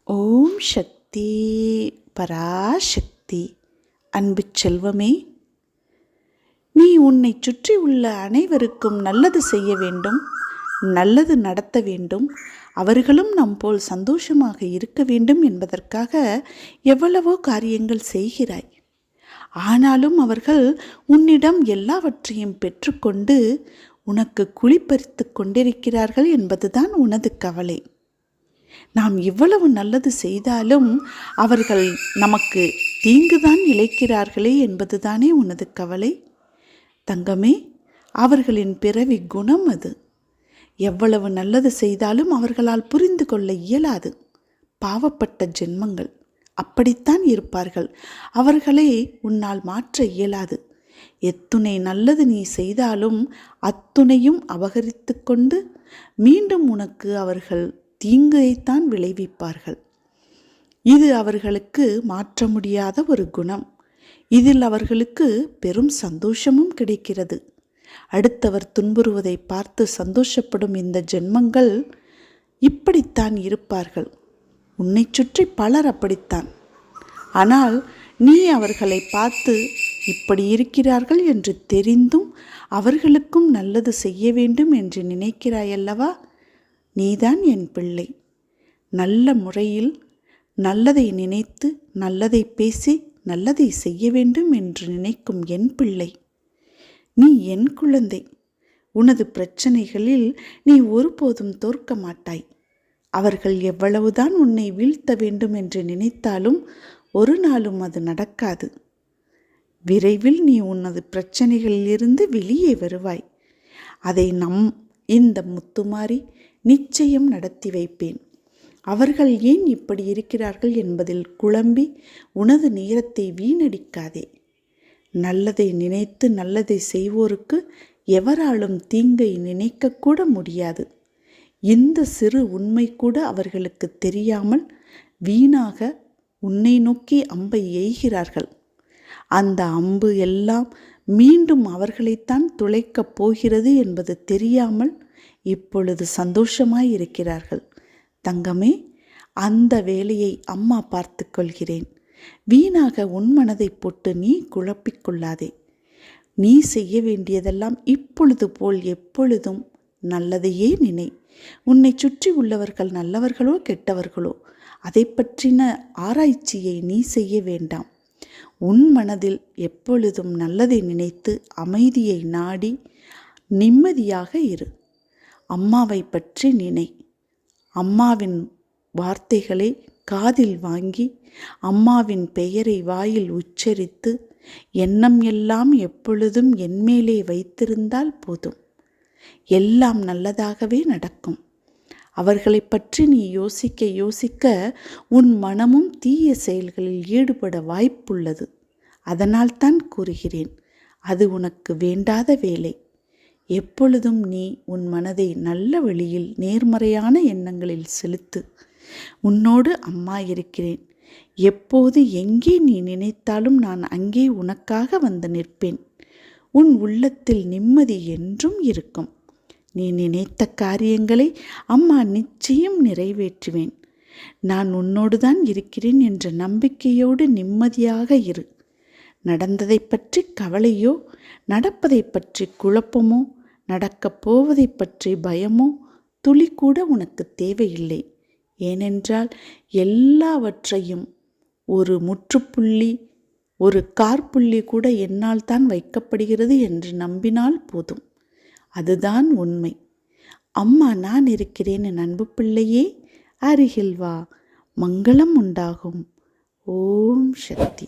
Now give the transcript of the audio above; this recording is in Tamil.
ஓம் சக்தி பராசக்தி. அன்பு செல்வமே, நீ உன்னை சுற்றி உள்ள அனைவருக்கும் நல்லது செய்ய வேண்டும், நல்லது நடத்த வேண்டும், அவர்களும் நம் போல் சந்தோஷமாக இருக்க வேண்டும் என்பதற்காக எவ்வளவோ காரியங்கள் செய்கிறாய். ஆனாலும் அவர்கள் உன்னிடம் எல்லாவற்றையும் பெற்றுக்கொண்டு உனக்கு குழிப்பறித்து கொண்டிருக்கிறார்கள் என்பதுதான் உனது கவலை. நாம் இவ்வளவு நல்லது செய்தாலும் அவர்கள் நமக்கு தீங்குதான் இழைக்கிறார்களே என்பதுதானே உனது கவலை. தங்கமே, அவர்களின் பிறவி குணம் அது. எவ்வளவு நல்லது செய்தாலும் அவர்களால் புரிந்து கொள்ள இயலாது. பாவப்பட்ட ஜென்மங்கள் அப்படித்தான் இருப்பார்கள். அவர்களை உன்னால் மாற்ற இயலாது. எத்துணை நல்லது நீ செய்தாலும் அத்துணையும் அபகரித்து கொண்டு மீண்டும் உனக்கு அவர்கள் தீங்கைத்தான் விளைவிப்பார்கள். இது அவர்களுக்கு மாற்ற முடியாத ஒரு குணம். இதில் அவர்களுக்கு பெரும் சந்தோஷமும் கிடைக்கிறது. அடுத்தவர் துன்புறுவதை பார்த்து சந்தோஷப்படும் இந்த ஜென்மங்கள் இப்படித்தான் இருப்பார்கள். உன்னை சுற்றி பலர் அப்படித்தான். ஆனால் நீ அவர்களை பார்த்து இப்படி இருக்கிறார்கள் என்று தெரிந்தும் அவர்களுக்கும் நல்லது செய்ய வேண்டும் என்று நினைக்கிறாயல்லவா? நீதான் என் பிள்ளை. நல்ல முறையில் நல்லதை நினைத்து, நல்லதை பேசி, நல்லதை செய்ய வேண்டும் என்று நினைக்கும் என் பிள்ளை. நீ என் குழந்தை. உனது பிரச்சனைகளில் நீ ஒருபோதும் தோற்க மாட்டாய். அவர்கள் எவ்வளவுதான் உன்னை வீழ்த்த வேண்டும் என்று நினைத்தாலும் ஒரு நாளும் அது நடக்காது. விரைவில் நீ உனது பிரச்சனைகளிலிருந்து வெளியே வருவாய். அதை இந்த முத்துமாரி நிச்சயம் நடத்தி வைப்பேன். அவர்கள் ஏன் இப்படி இருக்கிறார்கள் என்பதில் குழம்பி உனது நேரத்தை வீணடிக்காதே. நல்லதை நினைத்து நல்லதை செய்வோருக்கு எவராலும் தீங்கை நினைக்கக்கூட முடியாது. இந்த சிறு உண்மை கூட அவர்களுக்கு தெரியாமல் வீணாக உன்னை நோக்கி அம்பை எய்கிறார்கள். அந்த அம்பு எல்லாம் மீண்டும் அவர்களைத்தான் துளைக்கப் போகிறது என்பது தெரியாமல் இப்பொழுது சந்தோஷமாய் இருக்கிறார்கள். தங்கமே, அந்த வேலையை அம்மா பார்த்து கொள்கிறேன். வீணாக உன் மனதை போட்டு நீ குழப்பிக்கொள்ளாதே. நீ செய்ய வேண்டியதெல்லாம் இப்பொழுது போல் எப்பொழுதும் நல்லதையே நினை. உன்னை சுற்றி உள்ளவர்கள் நல்லவர்களோ கெட்டவர்களோ அதை பற்றின ஆராய்ச்சியை நீ செய்ய வேண்டாம். உன் மனதில் எப்பொழுதும் நல்லதை நினைத்து அமைதியை நாடி நிம்மதியாக இரு. அம்மாவை பற்றி நினை. அம்மாவின் வார்த்தைகளை காதில் வாங்கி அம்மாவின் பெயரை வாயில் உச்சரித்து எண்ணம் எல்லாம் எப்பொழுதும் என்மேலே வைத்திருந்தால் போதும். எல்லாம் நல்லதாகவே நடக்கும். அவர்களை பற்றி நீ யோசிக்க யோசிக்க உன் மனமும் தீய செயல்களில் ஈடுபட வாய்ப்புள்ளது. அதனால்தான் கூறுகிறேன், அது உனக்கு வேண்டாத வேலை. எப்பொழுதும் நீ உன் மனதை நல்ல வழியில் நேர்மறையான எண்ணங்களில் செலுத்து. உன்னோடு அம்மா இருக்கிறேன். எப்போது எங்கே நீ நினைத்தாலும் நான் அங்கே உனக்காக வந்து நிற்பேன். உன் உள்ளத்தில் நிம்மதி என்றும் இருக்கும். நீ நினைத்த காரியங்களை அம்மா நிச்சயம் நிறைவேற்றுவேன். நான் உன்னோடு தான் இருக்கிறேன் என்ற நம்பிக்கையோடு நிம்மதியாக இரு. நடந்ததை பற்றி கவலையோ, நடப்பதை பற்றி குழப்பமோ, நடக்கப் போவதை பற்றி பயமோ துளி கூட உனக்கு தேவையில்லை. ஏனென்றால் எல்லாவற்றையும் ஒரு முற்றுப்புள்ளி, ஒரு காற்புள்ளி கூட என்னால் தான் வைக்கப்படுகிறது என்று நம்பினால் போதும். அதுதான் உண்மை. அம்மா நான் இருக்கிறேன் என் அன்பு பிள்ளையே, அருகில் வா, மங்களம் உண்டாகும். ஓம் சக்தி.